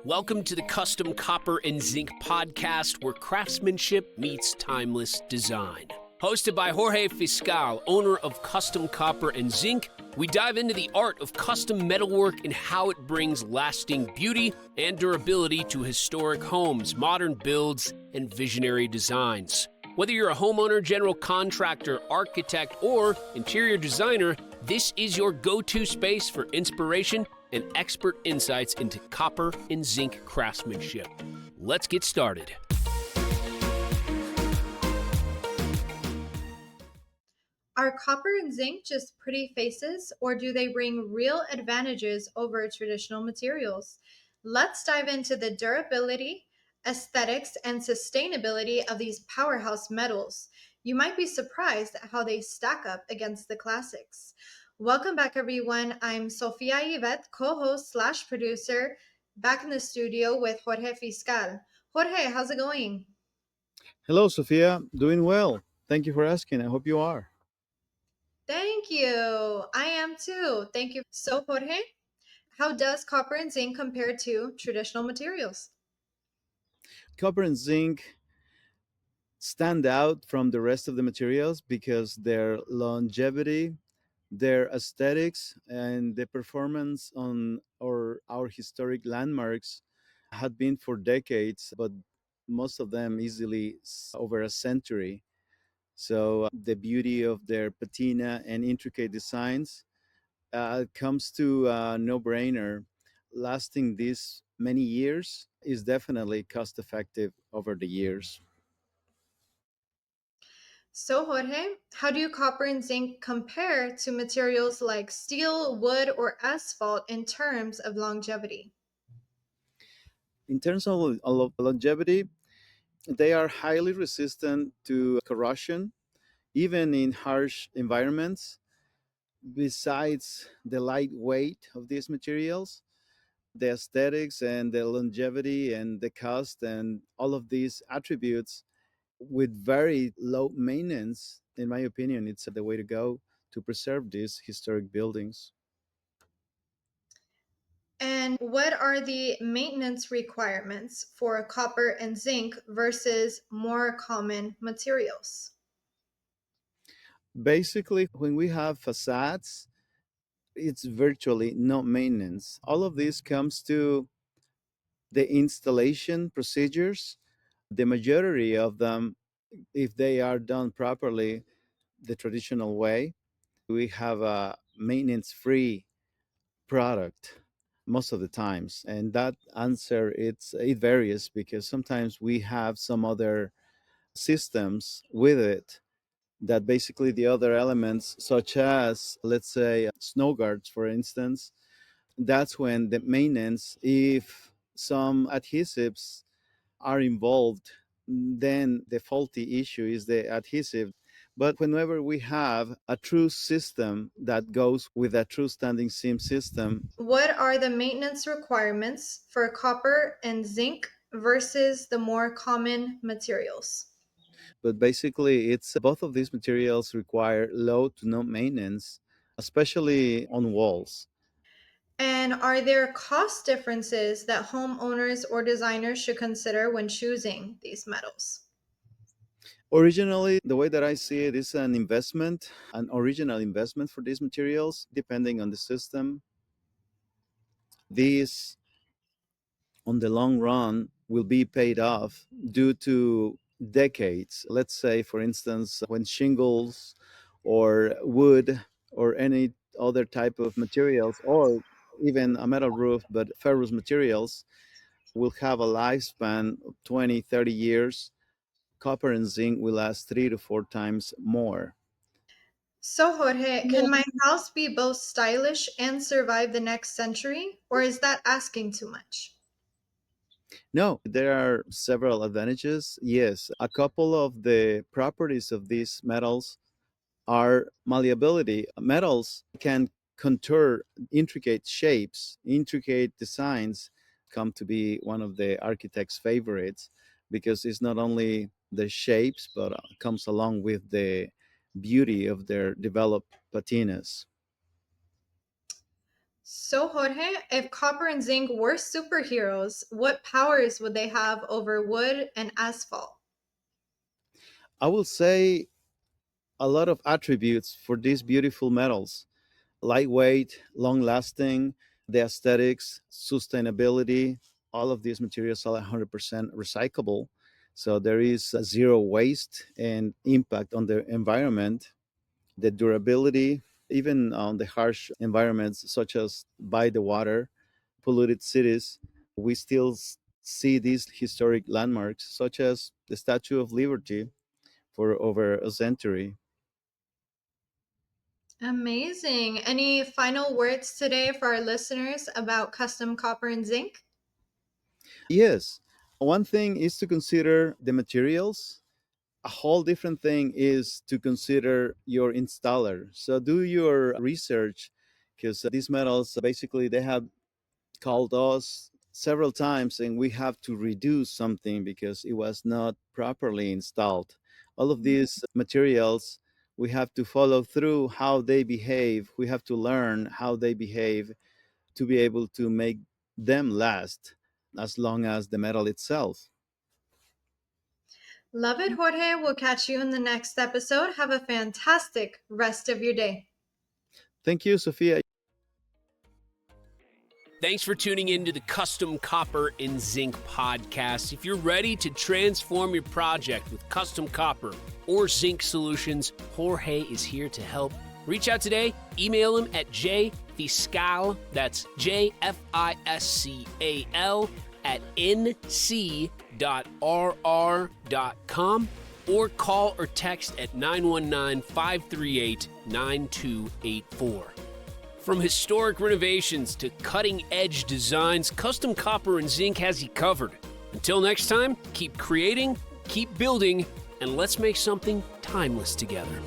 Welcome to the Custom Copper and Zinc podcast, where craftsmanship meets timeless design. Hosted by Jorge Fiscal, owner of Custom Copper and Zinc, we dive into the art of custom metalwork and how it brings lasting beauty and durability to historic homes, modern builds, and visionary designs. Whether you're a homeowner, general contractor, architect, or interior designer, this is your go-to space for inspiration and expert insights into copper and zinc craftsmanship. Let's get started. Are copper and zinc just pretty faces, or do they bring real advantages over traditional materials? Let's dive into the durability, aesthetics, and sustainability of these powerhouse metals. You might be surprised at how they stack up against the classics. Welcome back, everyone. I'm Sofia Yvette, co host slash producer, back in the studio with Jorge Fiscal. Jorge, how's it going? Hello, Sophia. Doing well. Thank you for asking. I hope you are. Thank you. I am too. Thank you. So, Jorge, how does copper and zinc compare to traditional materials? Copper and zinc stand out from the rest of the materials because their longevity, their aesthetics, and the performance on our historic landmarks had been for decades, but most of them easily over a century. So the beauty of their patina and intricate designs comes to a no-brainer. Lasting these many years is definitely cost effective over the years. So, Jorge, how do copper and zinc compare to materials like steel, wood, or asphalt in terms of longevity? In terms of longevity, they are highly resistant to corrosion, even in harsh environments. Besides the lightweight of these materials, the aesthetics and the longevity and the cost and all of these attributes with very low maintenance, in my opinion, it's the way to go to preserve these historic buildings. And what are the maintenance requirements for copper and zinc versus more common materials? Basically, when we have facades, it's virtually no maintenance. All of this comes to the installation procedures. The majority of them, if they are done properly, the traditional way, we have a maintenance free product most of the times. And that answer, it varies because sometimes we have some other systems with it that basically the other elements, such as let's say snow guards for instance, that's when the maintenance, if some adhesives are involved, then the faulty issue is the adhesive. But whenever we have a true system that goes with a true standing seam system, What are the maintenance requirements for copper and zinc versus the more common materials? but basically it's both of these materials require low to no maintenance, especially on walls. And are there cost differences that homeowners or designers should consider when choosing these metals? Originally, the way that I see it is an investment, an original investment for these materials, depending on the system. These, on the long run, will be paid off due to decades. Let's say, for instance, when shingles or wood or any other type of materials, or even a metal roof, but ferrous materials, will have a lifespan of 20, 30 years. Copper and zinc will last 3 to 4 times more. So, Jorge, can my house be both stylish and survive the next century, or is that asking too much? No, there are several advantages. Yes, a couple of the properties of these metals are malleability. Metals can contour intricate shapes, intricate designs, come to be one of the architect's favorites because it's not only the shapes, but comes along with the beauty of their developed patinas. So, Jorge, if copper and zinc were superheroes, what powers would they have over wood and asphalt? I will say a lot of attributes for these beautiful metals: lightweight, long lasting, the aesthetics, sustainability. All of these materials are 100% recyclable. So there is zero waste and impact on the environment, the durability, even on the harsh environments such as by the water, polluted cities. We still see these historic landmarks, such as the Statue of Liberty for over a century. Amazing. Any final words today for our listeners about custom copper and zinc? Yes, one thing is to consider the materials. A whole different thing is to consider your installer. So do your research, because these metals basically they have called us several times and we have to redo something because it was not properly installed. All of these materials, we have to follow through how they behave. We have to learn how they behave to be able to make them last as long as the metal itself. Love it, Jorge. We'll catch you in the next episode. Have a fantastic rest of your day. Thank you, Sophia. Thanks for tuning in to the Custom Copper and Zinc podcast. If you're ready to transform your project with custom copper or zinc solutions, Jorge is here to help. Reach out today. Email him at jfiscal, that's JFISCAL, at nc.rr.com, or call or text at 919-538-9284. From historic renovations to cutting-edge designs, Custom Copper and Zinc has you covered. Until next time, keep creating, keep building, and let's make something timeless together.